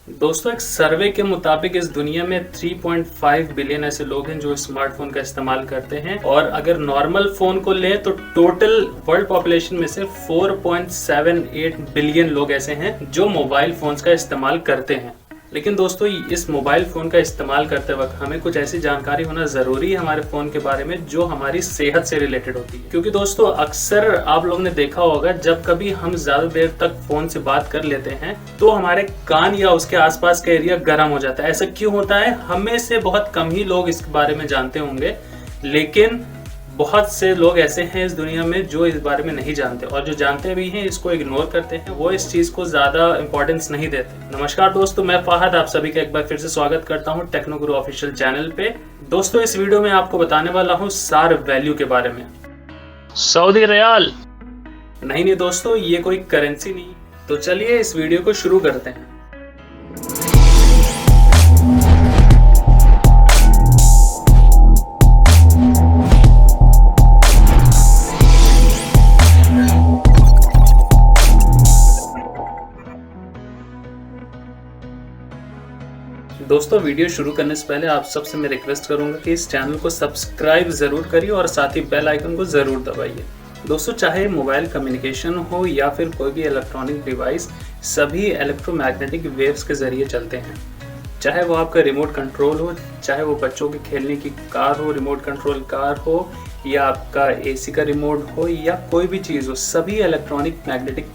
दोस्तों, एक सर्वे के मुताबिक इस दुनिया में 3.5 बिलियन ऐसे लोग हैं जो स्मार्टफोन का इस्तेमाल करते हैं और अगर नॉर्मल फोन को लें तो टोटल वर्ल्ड पॉपुलेशन में से 4.78 बिलियन लोग ऐसे हैं जो मोबाइल फोन्स का इस्तेमाल करते हैं। लेकिन दोस्तों, इस मोबाइल फ़ोन का इस्तेमाल करते वक्त हमें कुछ ऐसी जानकारी होना ज़रूरी है हमारे फ़ोन के बारे में जो हमारी सेहत से रिलेटेड होती है। क्योंकि दोस्तों, अक्सर आप लोगों ने देखा होगा जब कभी हम ज़्यादा देर तक फ़ोन से बात कर लेते हैं तो हमारे कान या उसके आसपास का एरिया गर्म हो जाता है। ऐसा क्यों होता है? हम में से बहुत कम ही लोग इसके बारे में जानते होंगे, लेकिन बहुत से लोग ऐसे हैं इस दुनिया में जो इस बारे में नहीं जानते और जो जानते भी हैं इसको इग्नोर करते हैं। वो इस चीज़ को ज़्यादा इंपॉर्टेंस नहीं देते। नमस्कार दोस्तों, मैं फाहद आप सभी का एक बार फिर से स्वागत करता हूं टेक्नो गुरु ऑफिशियल चैनल पे। दोस्तों, इस वीडियो में आपको बताने वाला हूं सार वैल्यू के बारे में। सऊदी रियाल नहीं दोस्तों, ये कोई करेंसी नहीं। तो चलिए इस वीडियो को शुरू करते हैं। दोस्तों, वीडियो शुरू करने से पहले आप सबसे मैं रिक्वेस्ट करूंगा कि इस चैनल को सब्सक्राइब ज़रूर करिए और साथ ही बेल आइकन को ज़रूर दबाइए। दोस्तों, चाहे मोबाइल कम्युनिकेशन हो या फिर कोई भी इलेक्ट्रॉनिक डिवाइस, सभी इलेक्ट्रोमैग्नेटिक वेव्स के ज़रिए चलते हैं। चाहे वो आपका रिमोट कंट्रोल हो, चाहे वो बच्चों के खेलने की कार हो, रिमोट कंट्रोल कार हो, या आपका AC का रिमोट हो या कोई भी चीज़ हो, सभी इलेक्ट्रॉनिक मैग्नेटिक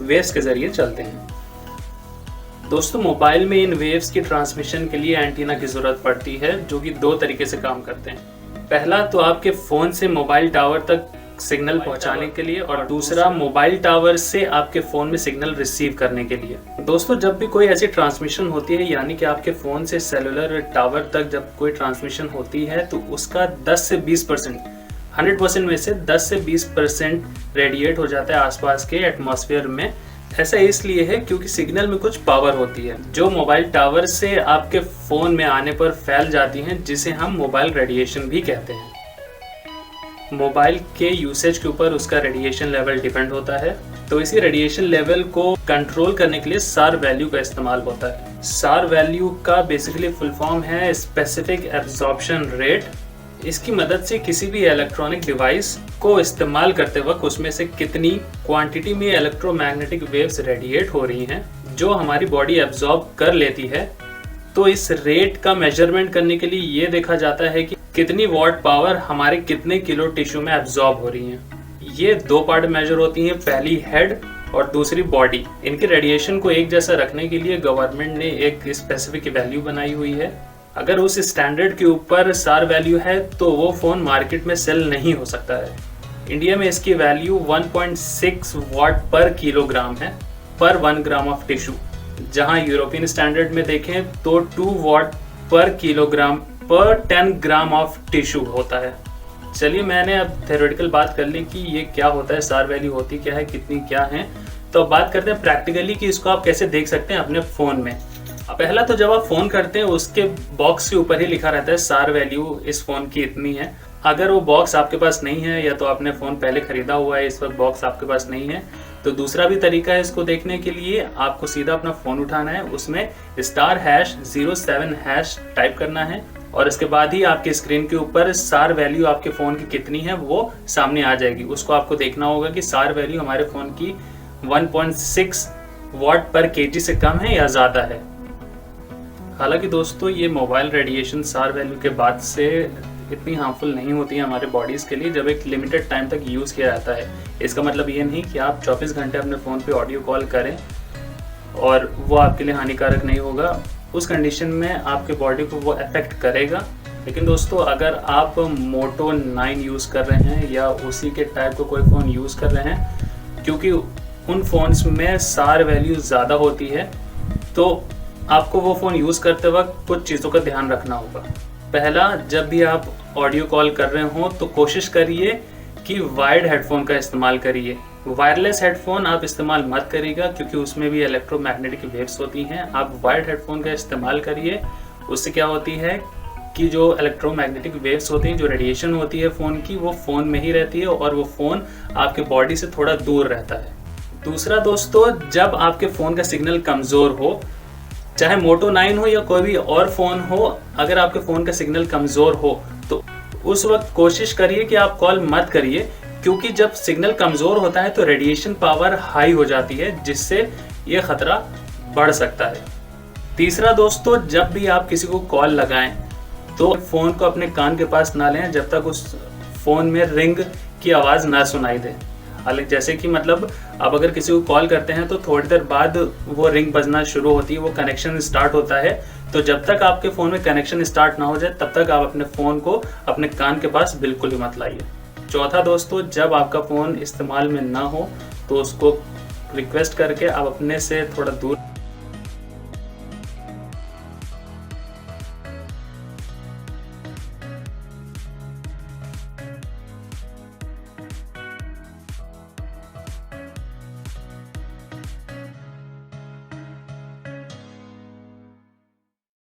वेव्स के ज़रिए चलते हैं। दोस्तों, मोबाइल में इन वेव्स की ट्रांसमिशन के लिए एंटीना की ज़रूरत पड़ती है जो कि दो तरीके से काम करते हैं। पहला तो आपके फ़ोन से मोबाइल टावर तक सिग्नल पहुंचाने के लिए और दूसरा मोबाइल टावर से आपके फ़ोन में सिग्नल रिसीव करने के लिए। दोस्तों, जब भी कोई ऐसी ट्रांसमिशन होती है, यानी कि आपके फ़ोन से सेलुलर टावर तक जब कोई ट्रांसमिशन होती है तो उसका 10 से 20%, 100% में से 10 से 20% रेडिएट हो जाता है आसपास के एटमॉस्फेयर में। ऐसा इसलिए है क्योंकि सिग्नल में कुछ पावर होती है जो मोबाइल टावर से आपके फ़ोन में आने पर फैल जाती हैं, जिसे हम मोबाइल रेडिएशन भी कहते हैं। मोबाइल के यूसेज के ऊपर उसका रेडिएशन लेवल डिपेंड होता है, तो इसी रेडिएशन लेवल को कंट्रोल करने के लिए सार वैल्यू का इस्तेमाल होता है। सार वैल्यू का बेसिकली फुल फॉर्म है स्पेसिफिक एब्जॉर्प्शन रेट। इसकी मदद से किसी भी इलेक्ट्रॉनिक डिवाइस को इस्तेमाल करते वक्त उसमें से कितनी क्वांटिटी में इलेक्ट्रोमैग्नेटिक वेव्स रेडिएट हो रही हैं जो हमारी बॉडी एब्जॉर्ब कर लेती है। तो इस रेट का मेजरमेंट करने के लिए ये देखा जाता है कि कितनी वॉट पावर हमारे कितने किलो टिश्यू में एब्जॉर्ब हो रही है। ये दो पार्ट मेजर होती हैं, पहली हेड और दूसरी बॉडी। इनके रेडिएशन को एक जैसा रखने के लिए गवर्नमेंट ने एक स्पेसिफिक वैल्यू बनाई हुई है। अगर उस स्टैंडर्ड के ऊपर सार वैल्यू है तो वो फ़ोन मार्केट में सेल नहीं हो सकता है। इंडिया में इसकी वैल्यू 1.6 वाट पर किलोग्राम है पर 1 ग्राम ऑफ टिश्यू, जहां यूरोपियन स्टैंडर्ड में देखें तो 2 वाट पर किलोग्राम पर 10 ग्राम ऑफ टिश्यू होता है। चलिए, मैंने अब थ्योरेटिकल बात कर ली कि ये क्या होता है, सार वैल्यू होती क्या है, कितनी क्या है। तो अब बात करते हैं प्रैक्टिकली कि इसको आप कैसे देख सकते हैं अपने फ़ोन में। पहला तो जब आप फ़ोन करते हैं उसके बॉक्स के ऊपर ही लिखा रहता है सार वैल्यू इस फ़ोन की इतनी है। अगर वो बॉक्स आपके पास नहीं है या तो आपने फ़ोन पहले ख़रीदा हुआ है, इस वक्त बॉक्स आपके पास नहीं है, तो दूसरा भी तरीका है इसको देखने के लिए। आपको सीधा अपना फ़ोन उठाना है, उसमें *#07# टाइप करना है और इसके बाद ही आपके स्क्रीन के ऊपर सार वैल्यू आपके फ़ोन की कितनी है वो सामने आ जाएगी। उसको आपको देखना होगा कि सार वैल्यू हमारे फ़ोन की 1.6 वाट पर kg से कम है या ज़्यादा है। हालांकि दोस्तों, ये मोबाइल रेडिएशन सार वैल्यू के बाद से इतनी हार्मफुल नहीं होती है हमारे बॉडीज़ के लिए जब एक लिमिटेड टाइम तक यूज़ किया जाता है। इसका मतलब ये नहीं कि आप 24 घंटे अपने फ़ोन पे ऑडियो कॉल करें और वो आपके लिए हानिकारक नहीं होगा। उस कंडीशन में आपके बॉडी को वो अफेक्ट करेगा। लेकिन दोस्तों, अगर आप मोटो 9 यूज़ कर रहे हैं या उसी के टाइप का कोई फ़ोन यूज़ कर रहे हैं, क्योंकि उन फ़ोन्स में सार वैल्यू ज़्यादा होती है, तो आपको वो फ़ोन यूज़ करते वक्त कुछ चीज़ों का ध्यान रखना होगा। पहला, जब भी आप ऑडियो कॉल कर रहे हो तो कोशिश करिए कि वायर्ड हेडफोन का इस्तेमाल करिए। वायरलेस हेडफोन आप इस्तेमाल मत करिएगा क्योंकि उसमें भी इलेक्ट्रोमैग्नेटिक वेव्स होती हैं। आप वायर्ड हेडफोन का इस्तेमाल करिए। उससे क्या होती है कि जो इलेक्ट्रोमैग्नेटिक वेव्स होती हैं, जो रेडिएशन होती है फ़ोन की, वो फ़ोन में ही रहती है और वो फ़ोन आपके बॉडी से थोड़ा दूर रहता है। दूसरा दोस्तों, जब आपके फ़ोन का सिग्नल कमज़ोर हो, चाहे मोटो 9 हो या कोई भी और फ़ोन हो, अगर आपके फ़ोन का सिग्नल कमज़ोर हो तो उस वक्त कोशिश करिए कि आप कॉल मत करिए, क्योंकि जब सिग्नल कमज़ोर होता है तो रेडिएशन पावर हाई हो जाती है, जिससे ये ख़तरा बढ़ सकता है। तीसरा दोस्तों, जब भी आप किसी को कॉल लगाएं तो फ़ोन को अपने कान के पास ना लें जब तक उस फ़ोन में रिंग की आवाज़ ना सुनाई दे। हालांकि जैसे कि मतलब आप अगर किसी को कॉल करते हैं तो थोड़ी देर बाद वो रिंग बजना शुरू होती है, वो कनेक्शन स्टार्ट होता है। तो जब तक आपके फ़ोन में कनेक्शन स्टार्ट ना हो जाए तब तक आप अपने फ़ोन को अपने कान के पास बिल्कुल ही मत लाइए। चौथा दोस्तों, जब आपका फ़ोन इस्तेमाल में ना हो तो उसको रिक्वेस्ट करके आप अपने से थोड़ा दूर